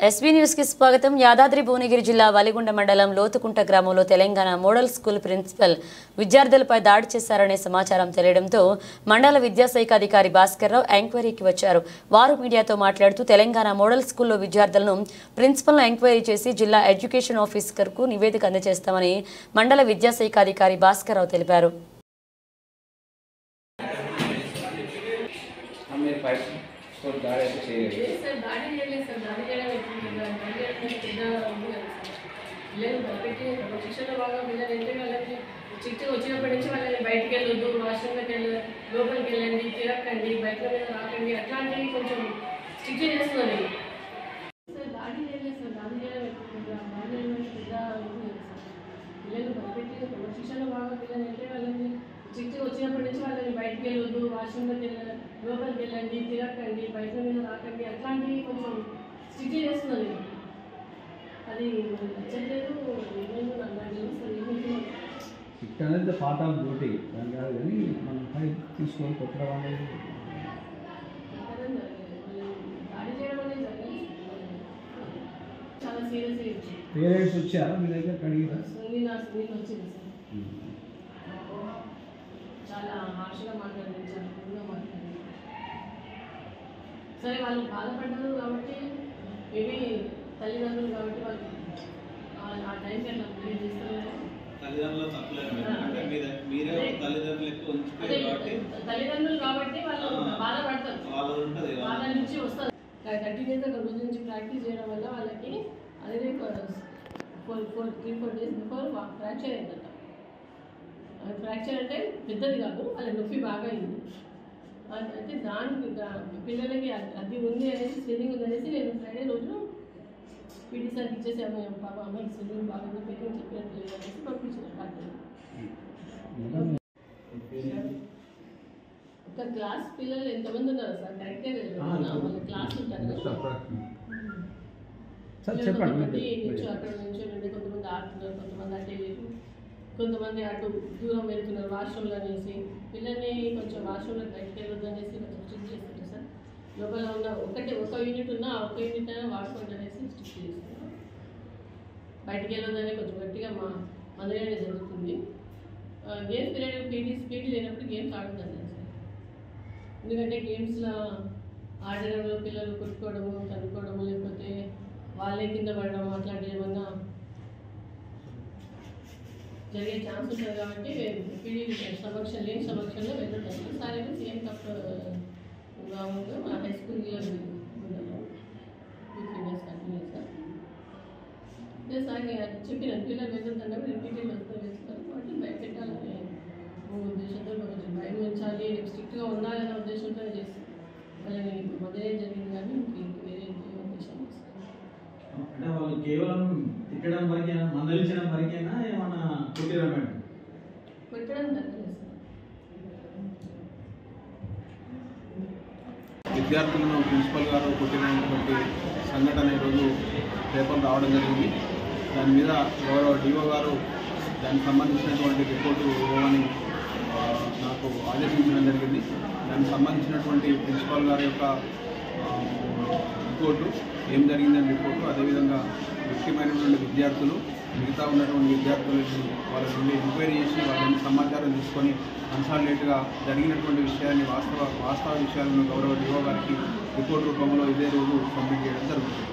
SB news కి స్వాగతం. యాదాద్రి భువనగిరి జిల్లా వలిగొండ మండలం లోతుకుంట గ్రామంలో తెలంగాణ మోడల్ స్కూల్ ప్రిన్సిపల్ విద్యార్థులపై దాడి చేశారనే సమాచారం తెలియడంతో మండల విద్యాశాఖ అధికారి భాస్కర్రావు ఎంక్వైరీకి వచ్చారు. వారు మీడియాతో మాట్లాడుతూ తెలంగాణ మోడల్ స్కూల్లో విద్యార్థులను ప్రిన్సిపల్ను ఎంక్వైరీ చేసి జిల్లా ఎడ్యుకేషన్ ఆఫీసర్కు నివేదిక అందజేస్తామని మండల విద్యాశాఖ అధికారి భాస్కర్రావు తెలిపారు. శిక్షణ బాగా పిల్లలంటే వాళ్ళకి చిట్టు వచ్చినప్పటి నుంచి వాళ్ళని బయటికి వెళ్ళొద్దు, వాష్రూమ్లోకి లోపలికి వెళ్ళండి, తిరగకండి, బయట మీద రాకండి, అట్లాంటివి కొంచెం స్ట్రిక్ట్ చేస్తున్నారు. సార్ దాడి చేయలేదు సార్, దాడి చేయడం పిల్లలు భయపెట్టి శిక్షణ బాగా పిల్లలంటే వాళ్ళని చిట్టు వచ్చినప్పటి నుంచి వాళ్ళని బయటికి వెళ్ళొద్దు, వాష్రూమ్లోకి లోపలికి వెళ్ళండి, తిరగకండి, బయట మీద రాకండి, అట్లాంటివి కొంచెం స్ట్రిక్ట్ చేస్తున్నారు. అది నచ్చలేదు. ఇక్కడ అనేది పార్ట్ ఆఫ్ డ్యూటీ దాని కాదు, కానీ మనం ఫైట్ తీసుకొని కొట్టడం అనేది చాలా సీరియస్. పేరెంట్స్ వచ్చారా మీ దగ్గర అడిగిరా? వచ్చింది సార్, చాలా హార్ష్గా మాట్లాడింది, చాలా ఎక్కువగా మాట్లాడింది. సరే వాళ్ళు బాధపడ్డారు కాబట్టి మేబీ తల్లిదండ్రులు కాబట్టి వాళ్ళు ఆ టైంకి అట్లా క్లియర్ చేస్తారు. తల్లిదండ్రులు కాబట్టి వాళ్ళు బాధపడతారు, వాళ్ళ నుంచి వస్తారు. 30 days ఒక రోజు నుంచి ప్రాక్టీస్ చేయడం వల్ల వాళ్ళకి అదే 3-4 days బిఫోర్ ఫ్రాక్చర్ అయిందట. ఫ్రాక్చర్ అంటే పెద్దది కాదు, వాళ్ళ నొప్పి బాగా అయింది. అయితే దానికి పిల్లలకి అది ఉంది అనేసి స్విమ్మింగ్ ఉంది అనేసి నేను ఫ్రైడే రోజు పీటీ సార్కి ఇచ్చేసి పాప అమ్మాయికి స్విమ్మింగ్ బాగా పేరెంట్ చెప్పినట్టు లేదు అనేసి పంపించాను డాక్టర్. ఒక క్లాస్ పిల్లలు ఎంతమంది ఉన్నారు సార్? కరెక్టే లేదు, వాళ్ళ క్లాస్ ఉంటారు కొంతమంది అక్కడ నుంచి కొంతమంది ఆడుతున్నారు, కొంతమంది అటే లేదు, కొంతమంది అటు దూరం వెళ్తున్నారు వాష్రూమ్లో అనేసి పిల్లల్ని కొంచెం వాష్రూమ్లో బయటకు వెళ్ళొద్దు అనేసి కొంచెం స్ట్రిక్ట్ చేస్తున్నారు సార్. లోపల ఉన్న ఒక యూనిట్ ఉన్నా ఒక యూనిట్ అయినా వాడుకోండి అనేసి స్ట్రిక్ట్ చేస్తున్నారు. బయటికి వెళ్ళొద్దని కొంచెం గట్టిగా మందలేనే జరుగుతుంది. గేమ్స్ పీరియడ్ పీటీ లేనప్పుడు గేమ్స్ ఆడుతుంది సార్. ఎందుకంటే గేమ్స్లో ఆడడంలో పిల్లలు కొట్టుకోవడము, తన్నుకోవడము, లేకపోతే వాళ్ళే కింద పడడం అట్లాంటివి ఏమన్నా జరిగే ఛాన్స్ ఉంటుంది కాబట్టి పీడీ లేని సమక్షంలో వెళ్ళొద్దాం. సరే సీఎం కప్ మా హై స్కూల్లో కంటిన్యూస్గా సార్ చెప్పిన పిల్లలు వెళ్ళొద్దన్నప్పుడు పీటీలు వేస్తారు కాబట్టి భయపెట్టాలనే ఉద్దేశంతో కొంచెం భయం ఉంచాలి, స్ట్రిక్ట్గా ఉండాలనే ఉద్దేశంతో చేస్తాం. వాళ్ళని మొదలే జరిగింది కానీ వేరే ఉద్దేశం అంటే వాళ్ళు కేవలం తిట్టడం వరకేనా, మందలించడం వరకేనా, ఏమన్నా కొట్టడం మేడం? కొట్టడం జరగలేదు సార్. విద్యార్థులను ప్రిన్సిపల్ గారు కొట్టినటువంటి సంఘటన ఈరోజు పేపర్లు రావడం జరిగింది. దాని మీద గౌరవ డిఓ గారు దానికి సంబంధించినటువంటి రిపోర్టు ఇవ్వమని నాకు ఆదేశించడం జరిగింది. దానికి సంబంధించినటువంటి ప్రిన్సిపల్ గారి యొక్క రిపోర్టు, ఏం జరిగిందని రిపోర్టు, అదేవిధంగా ముఖ్యమైనటువంటి విద్యార్థులు మిగతా ఉన్నటువంటి విద్యార్థులని వాళ్ళ నుండి ఎంక్వైరీ చేసి వాళ్ళ నుండి సమాచారం తీసుకొని కన్సాలిడేట్గా జరిగినటువంటి విషయాన్ని వాస్తవ విషయాలను గౌరవ డిఓ గారికి రిపోర్ట్ రూపంలో ఇదే రోజు సబ్మిట్ చేయడం జరుగుతుంది.